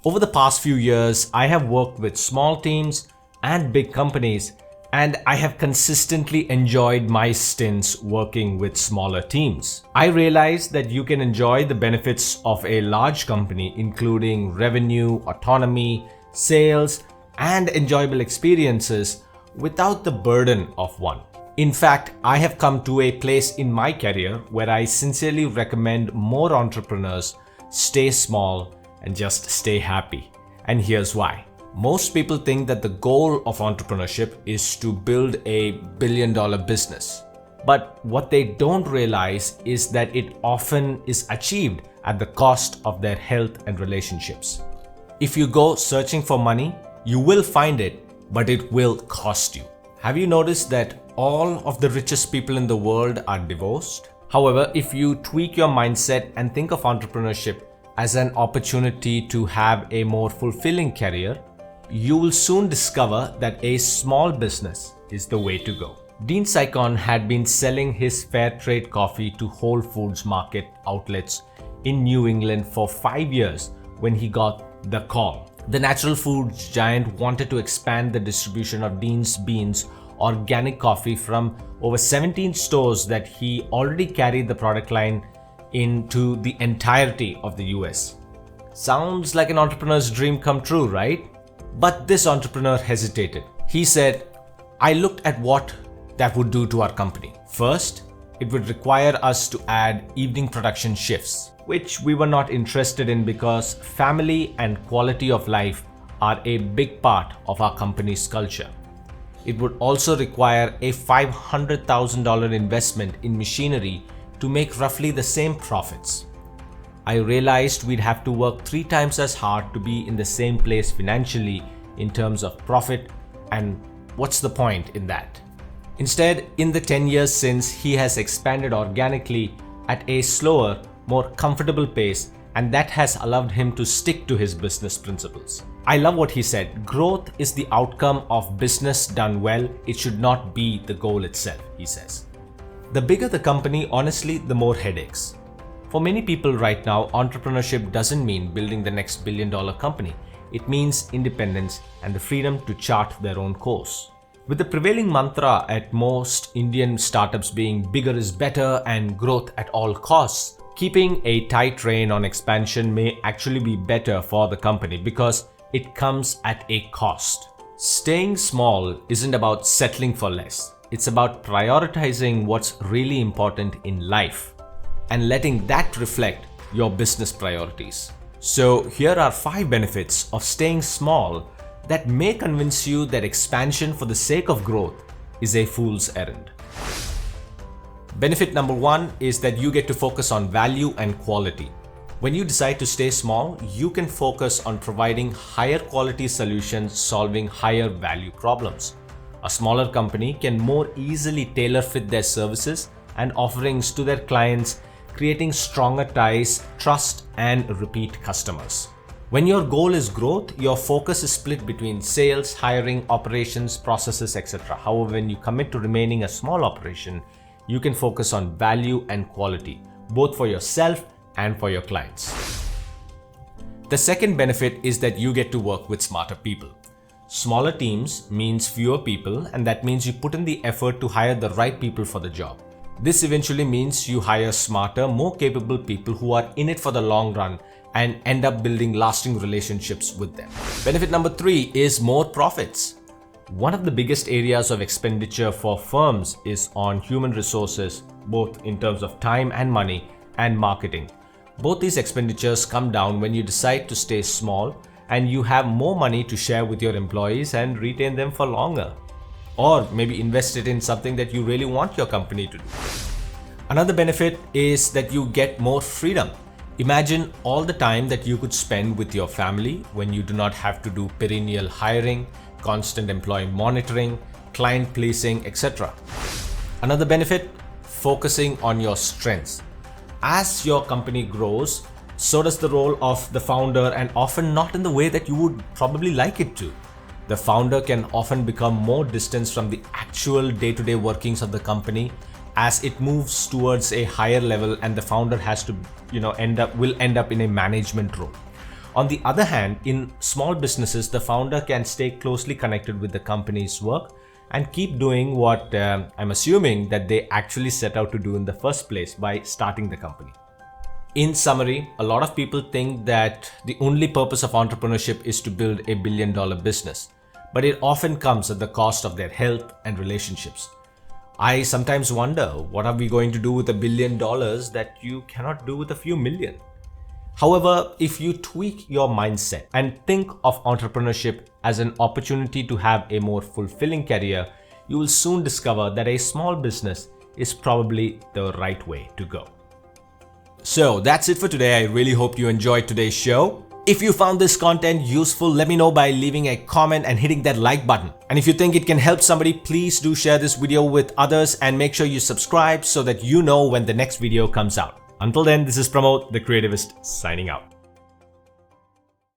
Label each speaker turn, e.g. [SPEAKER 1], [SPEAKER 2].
[SPEAKER 1] Over the past few years, I have worked with small teams and big companies, and I have consistently enjoyed my stints working with smaller teams. I realized that you can enjoy the benefits of a large company, including revenue, autonomy, sales, and enjoyable experiences, without the burden of one. In fact, I have come to a place in my career where I sincerely recommend more entrepreneurs stay small and just stay happy. And here's why. Most people think that the goal of entrepreneurship is to build a billion-dollar business. But what they don't realize is that it often is achieved at the cost of their health and relationships. If you go searching for money, you will find it, but it will cost you. Have you noticed that all of the richest people in the world are divorced? However, if you tweak your mindset and think of entrepreneurship as an opportunity to have a more fulfilling career, you will soon discover that a small business is the way to go. Dean Sycon had been selling his fair trade coffee to Whole Foods market outlets in New England for 5 years when he got the call. The natural foods giant wanted to expand the distribution of Dean's Beans organic coffee from over 17 stores that he already carried the product line into the entirety of the US. Sounds like an entrepreneur's dream come true, right? But this entrepreneur hesitated. He said, I looked at what that would do to our company. First, it would require us to add evening production shifts, which we were not interested in because family and quality of life are a big part of our company's culture. It would also require a $500,000 investment in machinery to make roughly the same profits. I realized we'd have to work 3 times as hard to be in the same place financially in terms of profit, and what's the point in that? Instead, in the 10 years since, he has expanded organically at a slower, more comfortable pace, and that has allowed him to stick to his business principles. I love what he said. Growth is the outcome of business done well. It should not be the goal itself, he says. The bigger the company, honestly, the more headaches. For many people right now, entrepreneurship doesn't mean building the next billion-dollar company. It means independence and the freedom to chart their own course. With the prevailing mantra at most Indian startups being bigger is better and growth at all costs, keeping a tight rein on expansion may actually be better for the company because it comes at a cost. Staying small isn't about settling for less. It's about prioritizing what's really important in life and letting that reflect your business priorities. So here are 5 benefits of staying small that may convince you that expansion for the sake of growth is a fool's errand. Benefit number 1 is that you get to focus on value and quality. When you decide to stay small, you can focus on providing higher quality solutions, solving higher value problems. A smaller company can more easily tailor fit their services and offerings to their clients, creating stronger ties, trust, and repeat customers. When your goal is growth, your focus is split between sales, hiring, operations, processes, etc. However, when you commit to remaining a small operation, you can focus on value and quality, both for yourself and for your clients. The second benefit is that you get to work with smarter people. Smaller teams means fewer people, and that means you put in the effort to hire the right people for the job. This eventually means you hire smarter, more capable people who are in it for the long run and end up building lasting relationships with them. Benefit number 3 is more profits. One of the biggest areas of expenditure for firms is on human resources, both in terms of time and money, and marketing. Both these expenditures come down when you decide to stay small and you have more money to share with your employees and retain them for longer. Or maybe invest it in something that you really want your company to do. Another benefit is that you get more freedom. Imagine all the time that you could spend with your family when you do not have to do perennial hiring, constant employee monitoring, client pleasing, etc. Another benefit, focusing on your strengths. As your company grows, so does the role of the founder, and often not in the way that you would probably like it to. The founder can often become more distanced from the actual day-to-day workings of the company as it moves towards a higher level, and the founder has to, will end up in a management role. On the other hand, in small businesses, the founder can stay closely connected with the company's work and keep doing what I'm assuming that they actually set out to do in the first place by starting the company. In summary, a lot of people think that the only purpose of entrepreneurship is to build a billion-dollar business, but it often comes at the cost of their health and relationships. I sometimes wonder, what are we going to do with $1 billion that you cannot do with a few million? However, if you tweak your mindset and think of entrepreneurship as an opportunity to have a more fulfilling career, you will soon discover that a small business is probably the right way to go. So that's it for today. I really hope you enjoyed today's show. If you found this content useful, let me know by leaving a comment and hitting that like button. And if you think it can help somebody, please do share this video with others and make sure you subscribe so that you know when the next video comes out. Until then, this is Pramod, the Creativist, signing out.